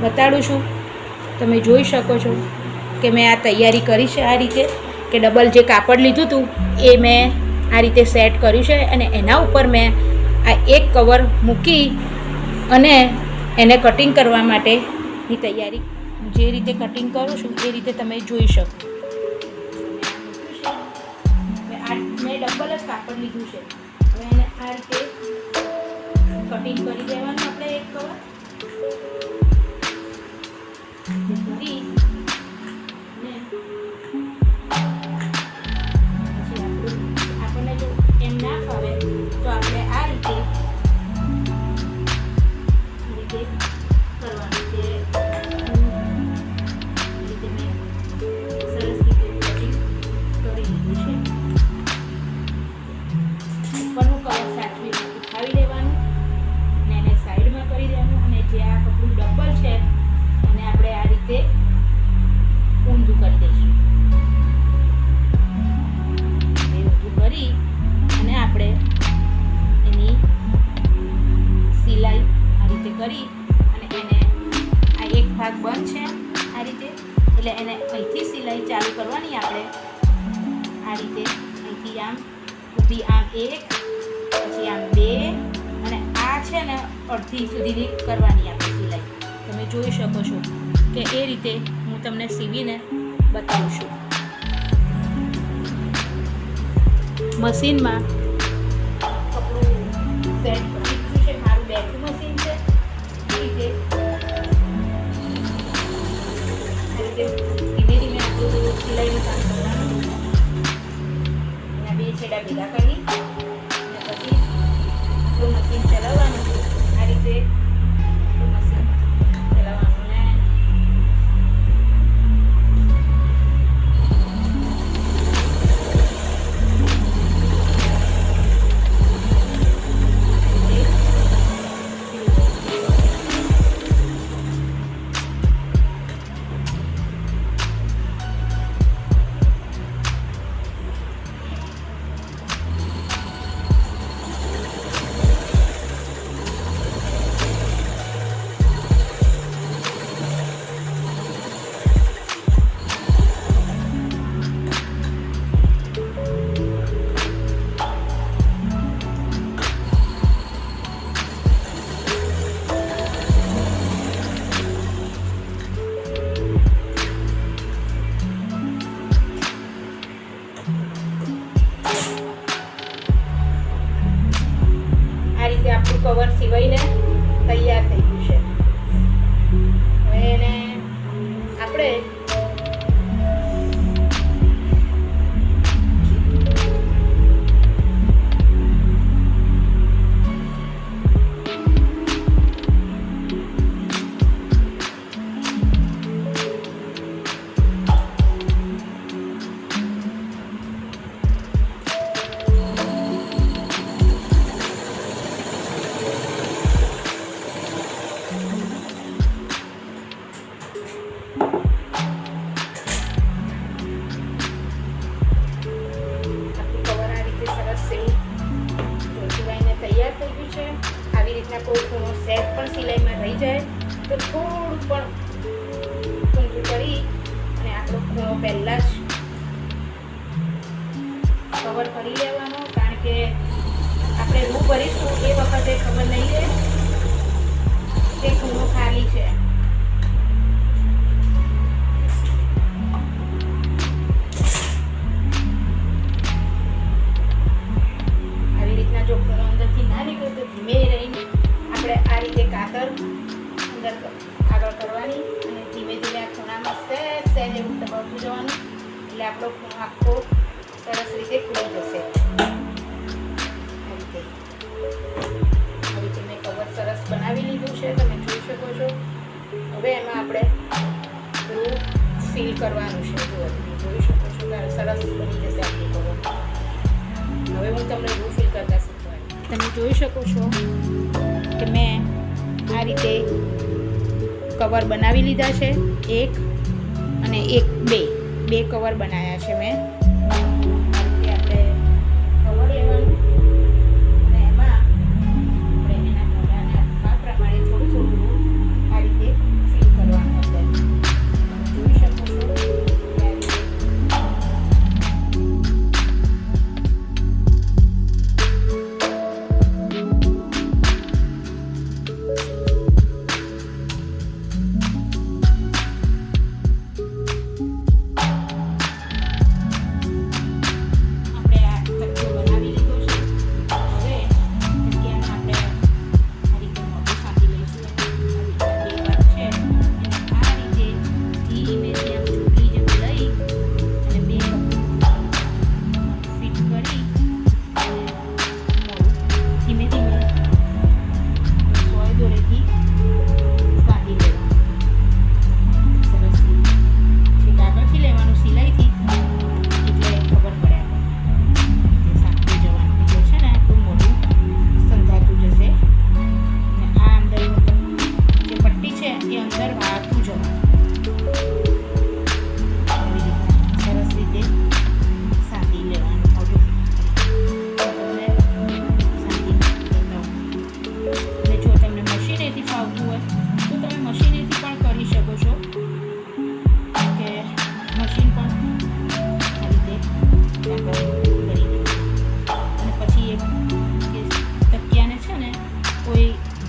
બતાડું છું. તમે જોઈ શકો છો કે મેં આ તૈયારી કરી છે આ રીતે કે ડબલ જે કાપડ લીધું હતું એ મેં આ રીતે સેટ કર્યું છે અને એના ઉપર મેં આ એક કવર મૂકી અને એને કટિંગ કરવા માટેની તૈયારી જે રીતે કટિંગ કરું છું એ રીતે તમે જોઈ શકો. મેં ડબલ જ કાપડ લીધું છે. હવે એને આ રીતે કટિંગ કરી દેવાનું આપણે એક કવર કરી ને આપણને જો એમ ના ફાવે તો આપણે આ રીતે કરવાનું છે. રીતે મેં સરસ રીતે કટિંગ કરી લીધું છે. ઉપરનું કવર સાચવીને ઉઠાવી દેવાનું અને એને સાઈડમાં કરી દેવાનું અને જે આ કપડું ડબલ છે એને આપણે આ રીતે ઊંધું કરી દઈશું. ઊંધું કરી અને આપણે એની સિલાઈ આ રીતે કરી અને એને આ એક ભાગ બંધ છે આ રીતે એટલે એને અહીંથી સિલાઈ ચાલુ કરવાની આપણે આ રીતે અહીંથી આમ ઊભી આમ એક પછી આમ બે અને આ છે ને અડધી સુધીની કરવાની આપણે સિલાઈ. તમે જોઈ શકો છો કે એ રીતે હું તમને સીવીને બતાવું છું. મશીનમાં કપડું સેટ કરી દીધું છે. મારું બેઠું મશીન છે. એ રીતે ધીમે ધીમે આપણું સિલાઈનું કામ કરવાનું. એના બે છેડા ભેગા કરી અને પછી આપણું મશીન ચલાવવાનું આ રીતે મશીન ચલાવવાનું ને આપણું કવર સિવાઈને તૈયાર થઈ ગયું છે. હવે એને આપણે આવી રીતના કોઈ ખૂણો સેટ પણ સિલાઈમાં રહી જાય તો થોડું પણ ઊંધું કરી અને આપણો ખૂણો પહેલાં જ કવર કરી લેવાનો. કારણ કે આપણે રૂ ભરીશું એ વખતે ખબર નહીં રહે કે ખૂણો ખાલી છે. આવી રીતના જો ખૂણો અંદરથી ના નીકળે તો ધીમે રહીને આપણે આ રીતે કાતર અંદર આગળ કરવાની અને ધીમે ધીમે આ ખૂણામાં સહેજ એવું દબાવતું જવાનું એટલે આપણો ખૂણો આખો સરસ રીતે ખુલી જશે. આવી રીતે મેં કવર સરસ બનાવી લીધું છે. તમે જોઈ શકો છો. હવે એમાં આપણે રૂ ફિલ કરવાનું છે. તમે જોઈ શકો છો કે સરસ બની જશે આપણું કવર. હવે હું તમને રૂ ફિલ કરતા શીખવાડીશ. તમે જોઈ શકો છો કે મેં આ રીતે કવર બનાવી લીધા છે. એક અને એક બે કવર બનાવ્યા છે મેં. આપણે કવર લેવાનું અને એમાં આપણે એના મોઢાના આ પ્રમાણે થોડું થોડું આ રીતે ફિલ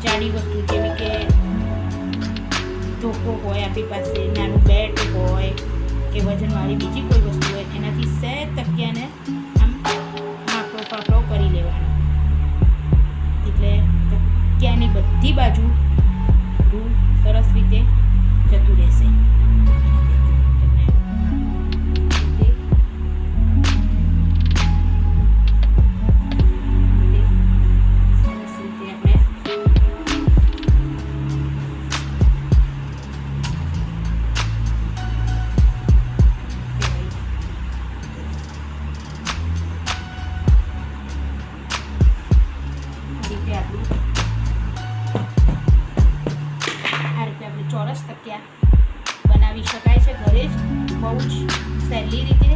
જાડી વસ્તુ જેવી કે ધોકો હોય આપણી પાસે, નાનું બેટ હોય કે વજનવાળી બીજી કોઈ વસ્તુ હોય, એનાથી સહેજ તકિયાને આમ માકડો પાકડો કરી લેવાનો, એટલે તકિયાની બધી બાજુ રૂ સરસ રીતે જતું રહેશે. ચોરસ તકિયા બનાવી શકાય છે ઘરે જ બહુ જ સહેલી રીતે.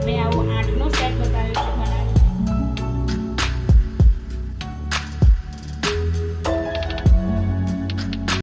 મેં